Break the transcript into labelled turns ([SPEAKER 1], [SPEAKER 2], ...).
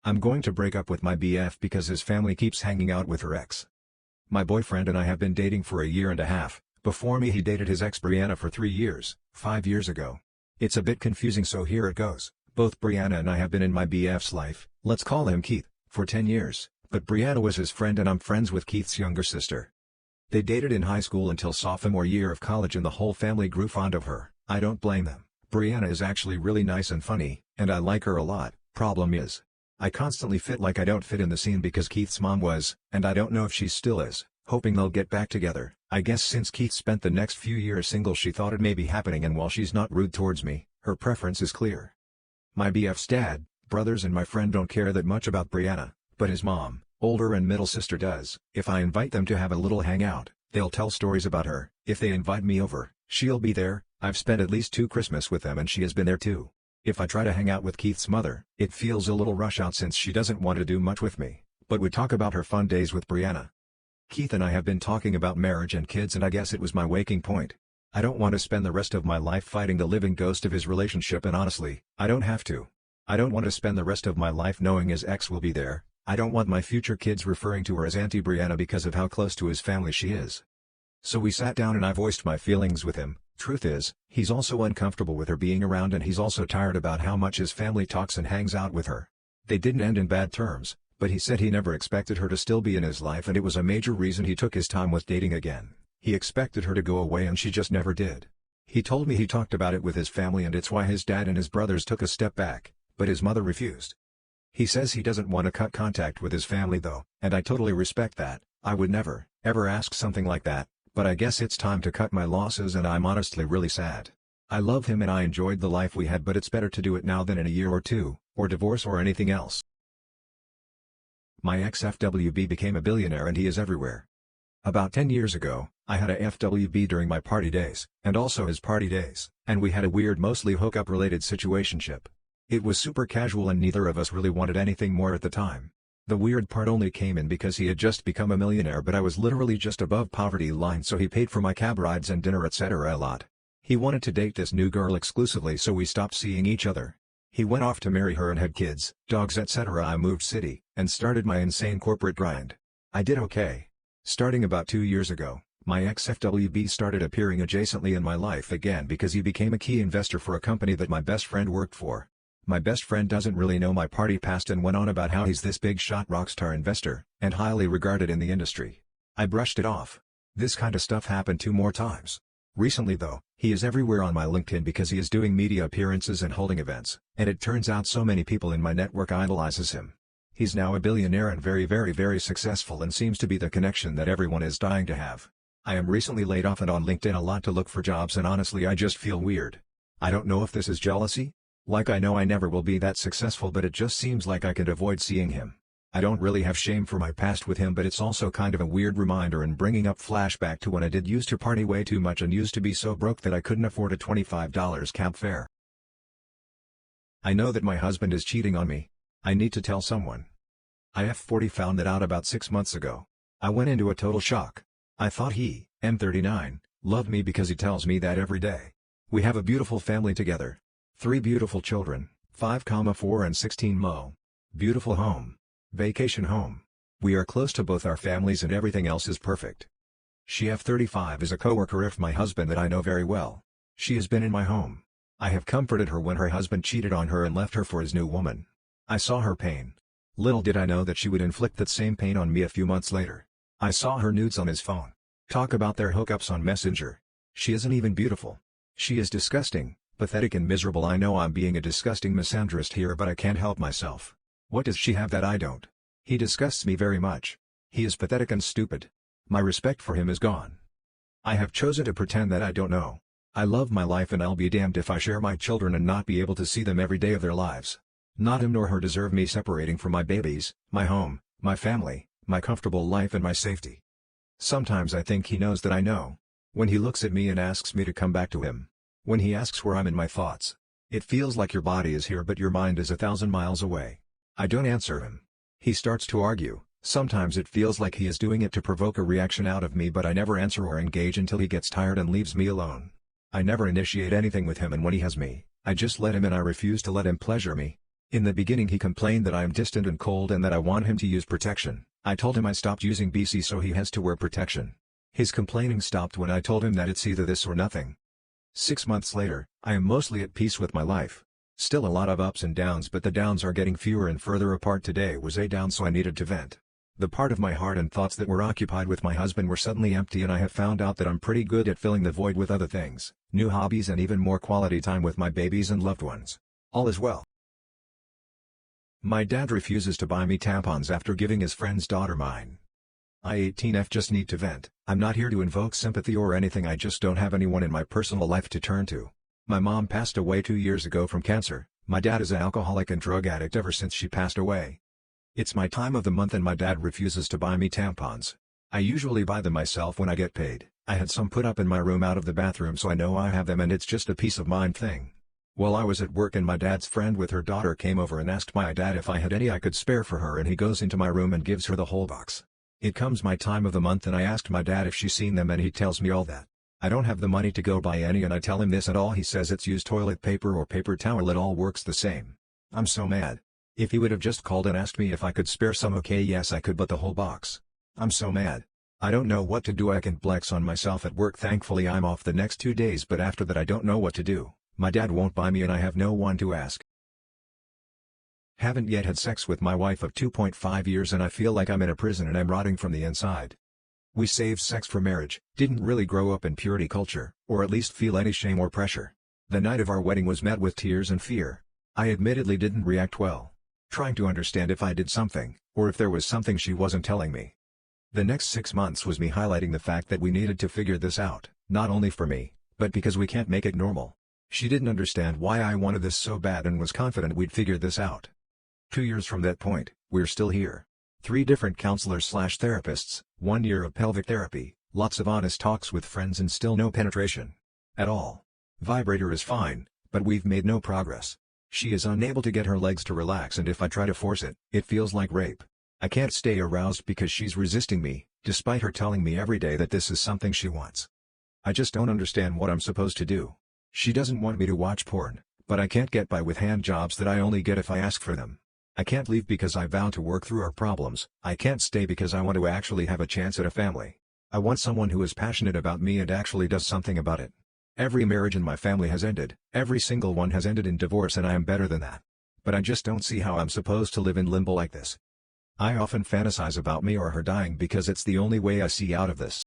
[SPEAKER 1] I'm going to break up with my BF because his family keeps hanging out with her ex. My boyfriend and I have been dating for a year and a half. Before me he dated his ex Brianna for 3 years, 5 years ago. It's a bit confusing, so here it goes. Both Brianna and I have been in my BF's life, let's call him Keith, for 10 years, but Brianna was his friend and I'm friends with Keith's younger sister. They dated in high school until sophomore year of college and the whole family grew fond of her. I don't blame them. Brianna is actually really nice and funny, and I like her a lot. Problem is, I constantly feel like I don't fit in the scene because Keith's mom was, and I don't know if she still is, hoping they'll get back together. I guess since Keith spent the next few years single she thought it may be happening, and while she's not rude towards me, her preference is clear. My BF's dad, brothers and my friend don't care that much about Brianna, but his mom, older and middle sister does. If I invite them to have a little hangout, they'll tell stories about her. If they invite me over, she'll be there. I've spent at least 2 Christmas with them and she has been there too. If I try to hang out with Keith's mother, it feels a little rush out since she doesn't want to do much with me, but would talk about her fun days with Brianna. Keith and I have been talking about marriage and kids, and I guess it was my waking point. I don't want to spend the rest of my life fighting the living ghost of his relationship, and honestly, I don't have to. I don't want to spend the rest of my life knowing his ex will be there. I don't want my future kids referring to her as Auntie Brianna because of how close to his family she is. So we sat down and I voiced my feelings with him. Truth is, he's also uncomfortable with her being around, and he's also tired about how much his family talks and hangs out with her. They didn't end in bad terms, but he said he never expected her to still be in his life, and it was a major reason he took his time with dating again. He expected her to go away and she just never did. He told me he talked about it with his family and it's why his dad and his brothers took a step back, but his mother refused. He says he doesn't want to cut contact with his family though, and I totally respect that. I would never, ever ask something like that, but I guess it's time to cut my losses, and I'm honestly really sad. I love him and I enjoyed the life we had, but it's better to do it now than in a year or two, or divorce or anything else. My ex-FWB became a billionaire and he is everywhere. About 10 years ago, I had a FWB during my party days, and also his party days, and we had a weird, mostly hookup-related situationship. It was super casual and neither of us really wanted anything more at the time. The weird part only came in because he had just become a millionaire, but I was literally just above poverty line, so he paid for my cab rides and dinner etc. a lot. He wanted to date this new girl exclusively, so we stopped seeing each other. He went off to marry her and had kids, dogs etc. I moved city, and started my insane corporate grind. I did okay. Starting about 2 years ago, my ex-FWB started appearing adjacently in my life again because he became a key investor for a company that my best friend worked for. My best friend doesn't really know my party past and went on about how he's this big shot rockstar investor, and highly regarded in the industry. I brushed it off. This kind of stuff happened 2 more times. Recently though, he is everywhere on my LinkedIn because he is doing media appearances and holding events, and it turns out so many people in my network idolizes him. He's now a billionaire and very successful, and seems to be the connection that everyone is dying to have. I am recently laid off and on LinkedIn a lot to look for jobs, and honestly I just feel weird. I don't know if this is jealousy? Like I know I never will be that successful, but it just seems like I can avoid seeing him. I don't really have shame for my past with him, but it's also kind of a weird reminder and bringing up flashback to when I did used to party way too much and used to be so broke that I couldn't afford a $25 cab fare. I know that my husband is cheating on me. I need to tell someone. I F40 found that out about 6 months ago. I went into a total shock. I thought he, M39, loved me because he tells me that every day. We have a beautiful family together. 3 beautiful children, 5, 4 and 16 mo. Beautiful home. Vacation home. We are close to both our families and everything else is perfect. She F35 is a coworker of my husband that I know very well. She has been in my home. I have comforted her when her husband cheated on her and left her for his new woman. I saw her pain. Little did I know that she would inflict that same pain on me a few months later. I saw her nudes on his phone. Talk about their hookups on Messenger. She isn't even beautiful. She is disgusting, pathetic and miserable. I know I'm being a disgusting misandrist here, but I can't help myself. What does she have that I don't? He disgusts me very much. He is pathetic and stupid. My respect for him is gone. I have chosen to pretend that I don't know. I love my life and I'll be damned if I share my children and not be able to see them every day of their lives. Not him nor her deserve me separating from my babies, my home, my family, my comfortable life and my safety. Sometimes I think he knows that I know. When he looks at me and asks me to come back to him. When he asks where I'm in my thoughts. It feels like your body is here but your mind is 1,000 miles away. I don't answer him. He starts to argue. Sometimes it feels like he is doing it to provoke a reaction out of me, but I never answer or engage until he gets tired and leaves me alone. I never initiate anything with him, and when he has me, I just let him, and I refuse to let him pleasure me. In the beginning he complained that I am distant and cold and that I want him to use protection. I told him I stopped using BC so he has to wear protection. His complaining stopped when I told him that it's either this or nothing. 6 months later, I am mostly at peace with my life. Still a lot of ups and downs, but the downs are getting fewer and further apart. Today was a down, so I needed to vent. The part of my heart and thoughts that were occupied with my husband were suddenly empty, and I have found out that I'm pretty good at filling the void with other things, new hobbies, and even more quality time with my babies and loved ones. All is well. My dad refuses to buy me tampons after giving his friend's daughter mine. I 18F just need to vent. I'm not here to invoke sympathy or anything, I just don't have anyone in my personal life to turn to. My mom passed away 2 years ago from cancer. My dad is an alcoholic and drug addict ever since she passed away. It's my time of the month and my dad refuses to buy me tampons. I usually buy them myself when I get paid. I had some put up in my room out of the bathroom, so I know I have them, and it's just a peace of mind thing. Well, I was at work and my dad's friend with her daughter came over and asked my dad if I had any I could spare for her, and he goes into my room and gives her the whole box. It comes my time of the month and I asked my dad if she's seen them, and he tells me all that. I don't have the money to go buy any, and I tell him this and all he says it's use toilet paper or paper towel, it all works the same. I'm so mad. If he would have just called and asked me if I could spare some, okay, yes I could, but the whole box. I'm so mad. I don't know what to do. I can flex on myself at work. Thankfully I'm off the next 2 days, but after that I don't know what to do. My dad won't buy me and I have no one to ask. Haven't yet had sex with my wife of 2.5 years and I feel like I'm in a prison and I'm rotting from the inside. We saved sex for marriage, didn't really grow up in purity culture, or at least feel any shame or pressure. The night of our wedding was met with tears and fear. I admittedly didn't react well, trying to understand if I did something, or if there was something she wasn't telling me. The next 6 months was me highlighting the fact that we needed to figure this out, not only for me, but because we can't make it normal. She didn't understand why I wanted this so bad and was confident we'd figure this out. 2 years from that point, we're still here. 3 different counselors/therapists, 1 year of pelvic therapy, lots of honest talks with friends, and still no penetration. At all. Vibrator is fine, but we've made no progress. She is unable to get her legs to relax, and if I try to force it, it feels like rape. I can't stay aroused because she's resisting me, despite her telling me every day that this is something she wants. I just don't understand what I'm supposed to do. She doesn't want me to watch porn, but I can't get by with hand jobs that I only get if I ask for them. I can't leave because I vow to work through our problems. I can't stay because I want to actually have a chance at a family. I want someone who is passionate about me and actually does something about it. Every marriage in my family has ended, every single one has ended in divorce, and I am better than that. But I just don't see how I'm supposed to live in limbo like this. I often fantasize about me or her dying because it's the only way I see out of this.